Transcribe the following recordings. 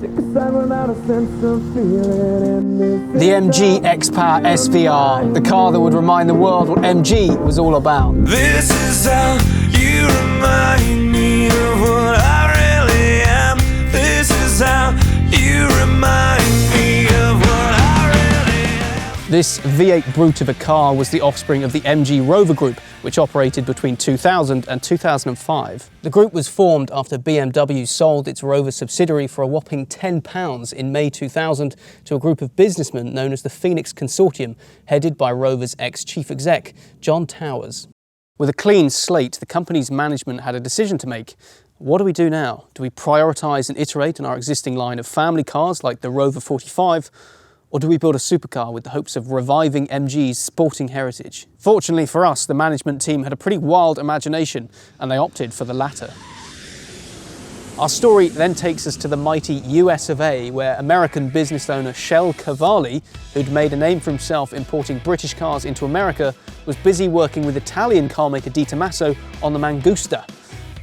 The MG XPower SV-R, the car that would remind the world what MG was all about. This is how you remind me of what I really am. This is how you remind me of what I really am. This V8 brute of a car was the offspring of the MG Rover group, which operated between 2000 and 2005. The group was formed after BMW sold its Rover subsidiary for a whopping £10 in May 2000 to a group of businessmen known as the Phoenix Consortium, headed by Rover's ex-Chief Exec John Towers. With a clean slate, the company's management had a decision to make. What do we do now? Do we prioritise and iterate on our existing line of family cars like the Rover 45? Or do we build a supercar with the hopes of reviving MG's sporting heritage? Fortunately for us, the management team had a pretty wild imagination and they opted for the latter. Our story then takes us to the mighty US of A, where American business owner Shel Cavalli, who'd made a name for himself importing British cars into America, was busy working with Italian carmaker Di Tommaso on the Mangusta.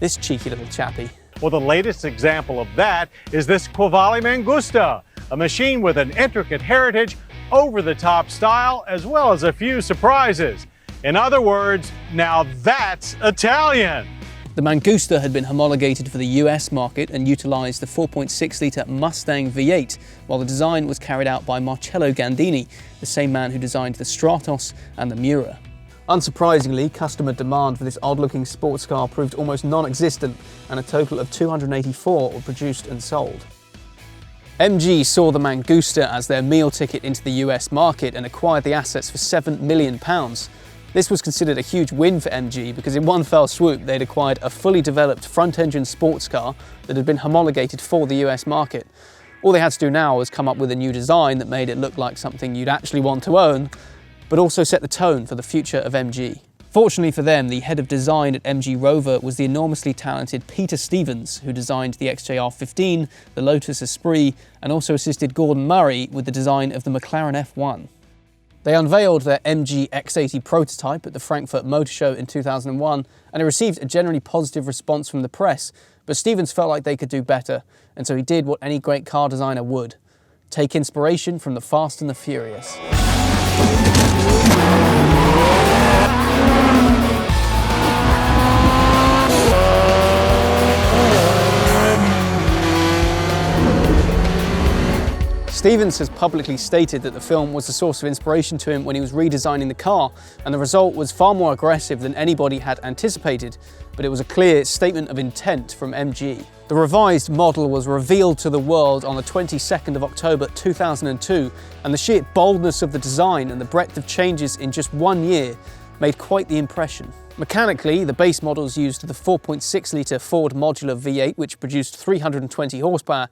This cheeky little chappie. Well, the latest example of that is this Cavalli Mangusta, a machine with an intricate heritage, over-the-top style, as well as a few surprises. In other words, now that's Italian. The Mangusta had been homologated for the US market and utilised the 4.6-litre Mustang V8, while the design was carried out by Marcello Gandini, the same man who designed the Stratos and the Miura. Unsurprisingly, customer demand for this odd-looking sports car proved almost non-existent, and a total of 284 were produced and sold. MG saw the Mangusta as their meal ticket into the US market and acquired the assets for £7 million. This was considered a huge win for MG because in one fell swoop they'd acquired a fully developed front-engine sports car that had been homologated for the US market. All they had to do now was come up with a new design that made it look like something you'd actually want to own, but also set the tone for the future of MG. Fortunately for them, the head of design at MG Rover was the enormously talented Peter Stevens, who designed the XJR15, the Lotus Esprit, and also assisted Gordon Murray with the design of the McLaren F1. They unveiled their MG X80 prototype at the Frankfurt Motor Show in 2001, and it received a generally positive response from the press, but Stevens felt like they could do better, and so he did what any great car designer would: take inspiration from the Fast and the Furious. Stevens has publicly stated that the film was a source of inspiration to him when he was redesigning the car, and the result was far more aggressive than anybody had anticipated, but it was a clear statement of intent from MG. The revised model was revealed to the world on the 22nd of October 2002, and the sheer boldness of the design and the breadth of changes in just 1 year made quite the impression. Mechanically, the base models used the 4.6-litre Ford modular V8, which produced 320 horsepower,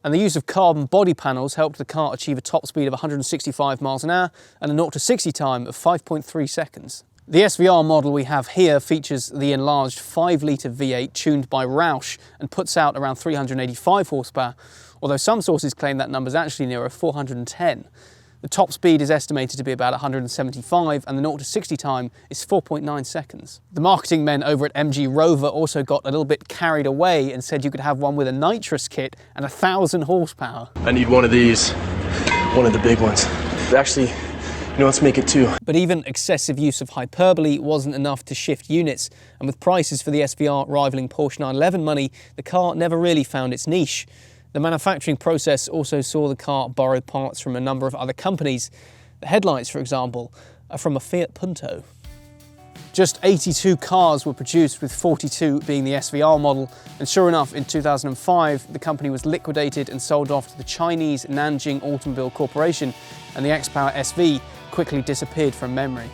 and the use of carbon body panels helped the car achieve a top speed of 165 miles an hour and a 0 to 60 time of 5.3 seconds. The SV-R model we have here features the enlarged 5-litre V8 tuned by Roush and puts out around 385 horsepower, although some sources claim that number is actually nearer 410. The top speed is estimated to be about 175 and the 0 to 60 time is 4.9 seconds. The marketing men over at MG Rover also got a little bit carried away and said you could have one with a nitrous kit and 1,000 horsepower. I need one of these, one of the big ones. Actually, let's make it two. But even excessive use of hyperbole wasn't enough to shift units, and with prices for the SV-R rivaling Porsche 911 money, the car never really found its niche. The manufacturing process also saw the car borrow parts from a number of other companies. The headlights, for example, are from a Fiat Punto. Just 82 cars were produced, with 42 being the SV-R model, and sure enough, in 2005, the company was liquidated and sold off to the Chinese Nanjing Automobile Corporation, and the XPower SV quickly disappeared from memory.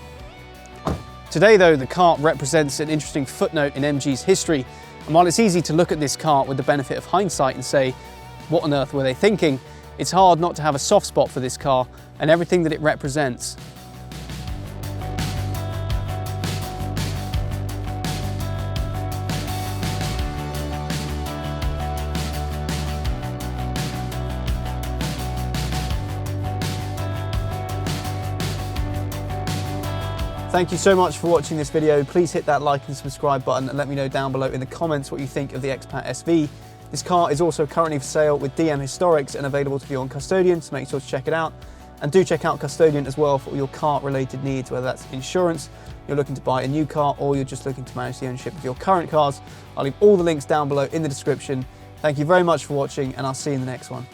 Today, though, the car represents an interesting footnote in MG's history, and while it's easy to look at this car with the benefit of hindsight and say, what on earth were they thinking? It's hard not to have a soft spot for this car and everything that it represents. Thank you so much for watching this video. Please hit that like and subscribe button and let me know down below in the comments what you think of the XPower SV. This car is also currently for sale with DM Historics and available to view on Custodian, so make sure to check it out. And do check out Custodian as well for all your car related needs, whether that's insurance, you're looking to buy a new car, or you're just looking to manage the ownership of your current cars. I'll leave all the links down below in the description. Thank you very much for watching, and I'll see you in the next one.